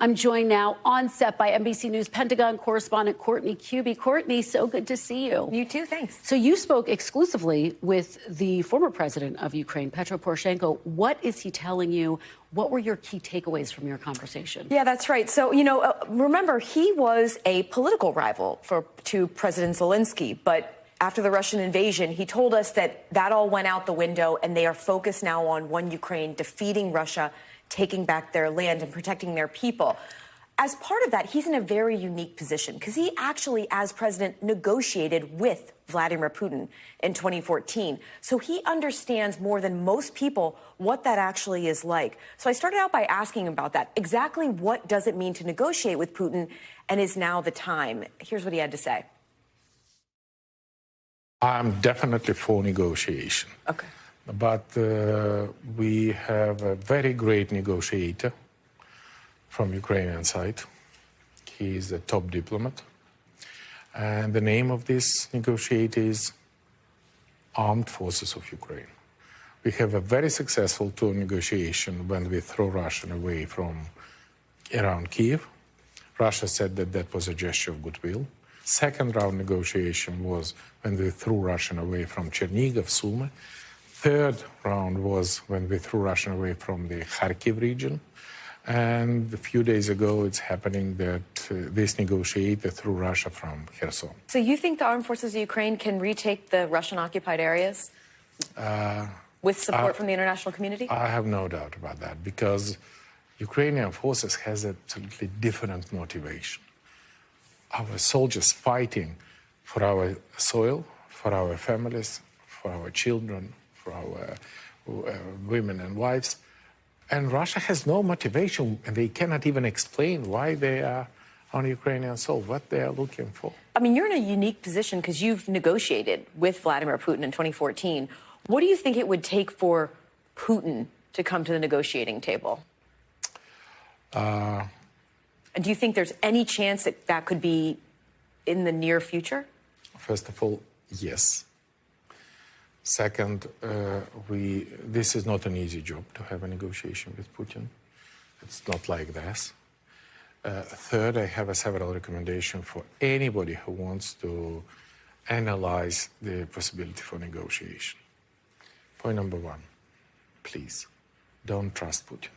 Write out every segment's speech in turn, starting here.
I'm joined now on set by NBC News Pentagon correspondent Courtney Kube. Courtney, so good to see you. You too, thanks. So you spoke exclusively with the former president of Ukraine, Petro Poroshenko. What is he telling you? What were your key takeaways from your conversation? Yeah, that's right. So, remember, he was a political rival to President Zelensky, but after the Russian invasion, he told us that all went out the window, and they are focused now on one Ukraine, defeating Russia, taking back their land and protecting their people. As part of that, he's in a very unique position because he actually, as president, negotiated with Vladimir Putin in 2014. So he understands more than most people what that actually is like. So I started out by asking about that. Exactly what does it mean to negotiate with Putin, and is now the time? Here's what he had to say. I'm definitely for negotiation. Okay. But we have a very great negotiator from Ukrainian side. He is a top diplomat. And the name of this negotiator is Armed Forces of Ukraine. We have a very successful tour negotiation when we throw Russia away from around Kiev. Russia said that that was a gesture of goodwill. Second round negotiation was when we threw Russia away from Chernihiv, Sumy. Third round was when we threw Russia away from the Kharkiv region. And a few days ago, it's happening that this negotiator threw Russia from Kherson. So you think the armed forces of Ukraine can retake the Russian-occupied areas with support from the international community? I have no doubt about that, because Ukrainian forces has a totally different motivation. Our soldiers fighting for our soil, for our families, for our children, for our women and wives. And Russia has no motivation, and they cannot even explain why they are on Ukrainian soil, what they are looking for. I mean, you're in a unique position because you've negotiated with Vladimir Putin in 2014. What do you think it would take for Putin to come to the negotiating table? And do you think there's any chance that that could be in the near future? First of all, yes. Second, this is not an easy job to have a negotiation with Putin. It's not like this. Third, I have several recommendations for anybody who wants to analyze the possibility for negotiation. Point number one, please, don't trust Putin.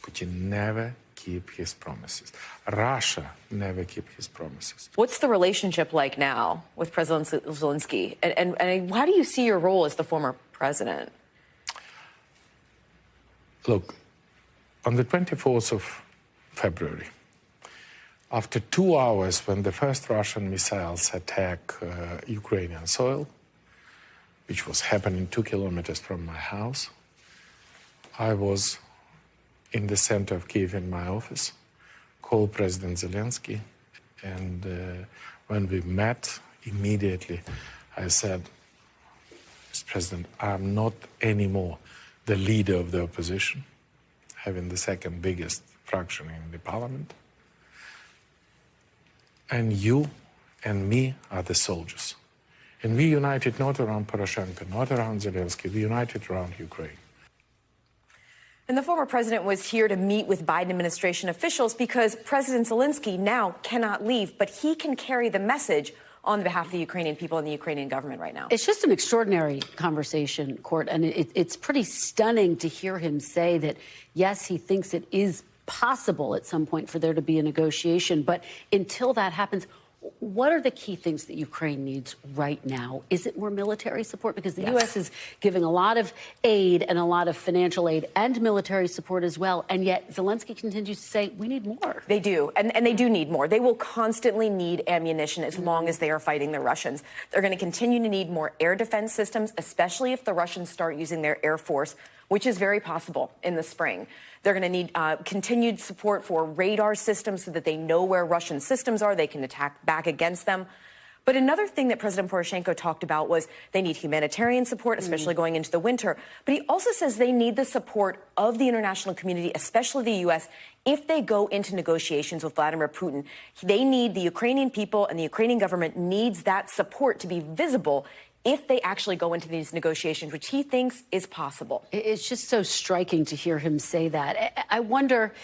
Putin never keep his promises. Russia never keep his promises. What's the relationship like now with President Zelensky? And how do you see your role as the former president? Look, on the 24th of February, after 2 hours when the first Russian missiles attacked Ukrainian soil, which was happening 2 kilometers from my house, I was in the center of Kiev in my office, called President Zelensky, and when we met, immediately I said, Mr. President, I'm not anymore the leader of the opposition, having the second biggest fraction in the parliament, and you and me are the soldiers. And we united not around Poroshenko, not around Zelensky, we united around Ukraine. And the former president was here to meet with Biden administration officials because President Zelensky now cannot leave, but he can carry the message on behalf of the Ukrainian people and the Ukrainian government right now. It's just an extraordinary conversation, Court, and it's pretty stunning to hear him say that, yes, he thinks it is possible at some point for there to be a negotiation, but until that happens, what are the key things that Ukraine needs right now? Is it more military support? Because the U.S. is giving a lot of aid and a lot of financial aid and military support as well. And yet Zelensky continues to say, we need more. They do. And they do need more. They will constantly need ammunition as long as they are fighting the Russians. They're going to continue to need more air defense systems, especially if the Russians start using their air force, which is very possible in the spring. They're going to need continued support for radar systems so that they know where Russian systems are. They can attack back against them. But another thing that President Poroshenko talked about was they need humanitarian support, especially going into the winter. But he also says they need the support of the international community, especially the U.S., if they go into negotiations with Vladimir Putin. They need the Ukrainian people, and the Ukrainian government needs that support to be visible if they actually go into these negotiations, which he thinks is possible. It's just so striking to hear him say that. I wonder,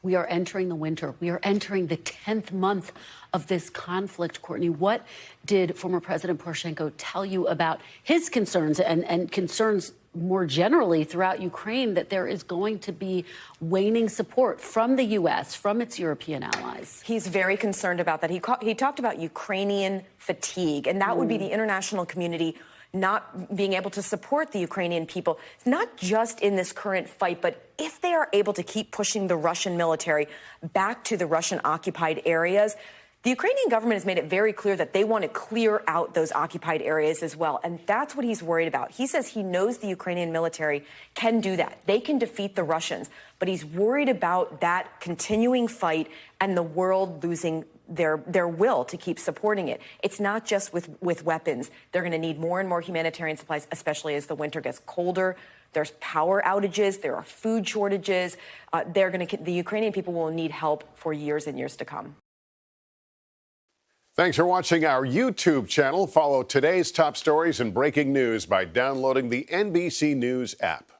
we are entering the winter. We are entering the 10th month of this conflict. Courtney, what did former President Poroshenko tell you about his concerns and concerns more generally throughout Ukraine that there is going to be waning support from the U.S., from its European allies? He's very concerned about that. He talked about Ukrainian fatigue, and that would be the international community not being able to support the Ukrainian people, not just in this current fight, but if they are able to keep pushing the Russian military back to the Russian-occupied areas. The Ukrainian government has made it very clear that they want to clear out those occupied areas as well. And that's what he's worried about. He says he knows the Ukrainian military can do that. They can defeat the Russians. But he's worried about that continuing fight and the world losing their will to keep supporting it. It's not just with weapons. They're going to need more and more humanitarian supplies, especially as the winter gets colder. There's power outages. There are food shortages. The Ukrainian people will need help for years and years to come. Thanks for watching our YouTube channel. Follow today's top stories and breaking news by downloading the NBC News app.